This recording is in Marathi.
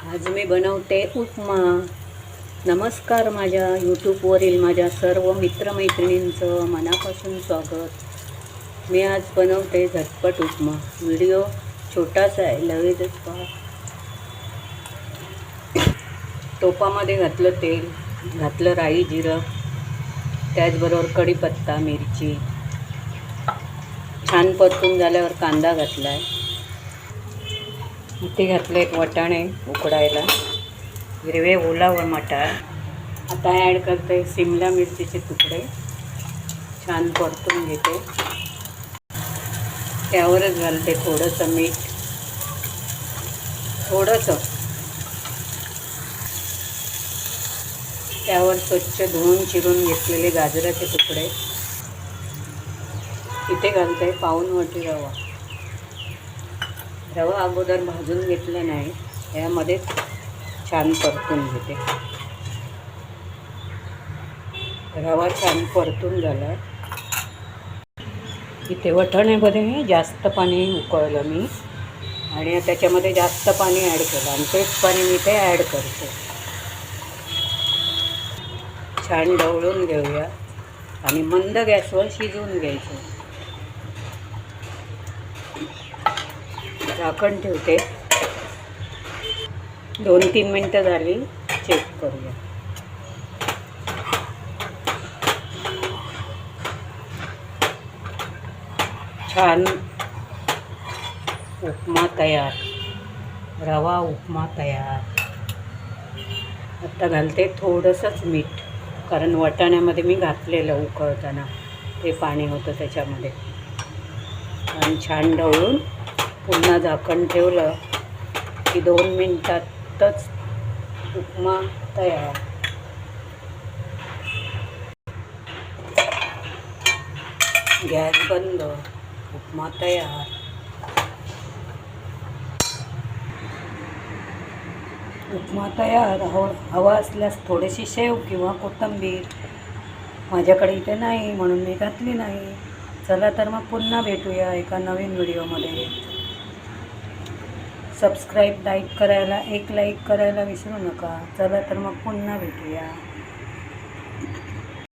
आज मी बनवते उपमा। नमस्कार, माझ्या यूट्यूबवरील माझ्या सर्व मित्रमैत्रिणींचं मनापासून स्वागत। मी आज बनवते झटपट उपमा। व्हिडिओ छोटासा आहे, लगेचच पहा। टोपामध्ये घातलं तेल, घातलं राई जिरं, त्याचबरोबर कढीपत्ता मिरची। छान परतून झाल्यावर कांदा घातला आहे। इथे घातले एक वाटाणे उकडायला, हिरवे ओला व मटार। आता ॲड करते शिमला मिरचीचे तुकडे, छान परतून घेते। त्यावरच घालते थोडंसं मीठ, त्यावर स्वच्छ धुवून चिरून घेतलेले गाजराचे तुकडे। इथे घालते पाऊण वाटी रवा। रवा अगोदर भाजून घेतला नाही, यामध्ये छान परतून घेते। रवा छान परतून झाला। इथे वाटाण्यामध्ये जास्त पाणी उकळलं मी आणि त्याच्यामध्ये जास्त पाणी ॲड केलं आणि तेच पाणी मी ते ॲड करते। छान ढवळून घेऊया आणि मंद गॅसवर शिजवून घ्यायचं। झाकण ठेवते। 2-3 मिनटं झाली, चेक करूया। छान उपमा तयार, रवा उपमा तयार। आता घालते थोडंसंच मीठ, कारण वाटाण्यामध्ये मी घातलेलं उकळताना ते पाणी होतं त्याच्यामध्ये। आणि छान ढवळून पुन्हा झाकण ठेवलं की 2 मिनिटातच उपमा तयार। गॅस बंद, उपमा तयार। उपमा तयार। हवा असल्यास थोडीशी शेव किंवा कोथिंबीर, माझ्याकडे इथे नाही म्हणून मी घातली नाही। चला तर मग पुन्हा भेटूया एका नवीन व्हिडिओमध्ये। सबस्क्राईब, एक लाईक करायला विसरू नका। चला तर मग पुन्हा भेटूया।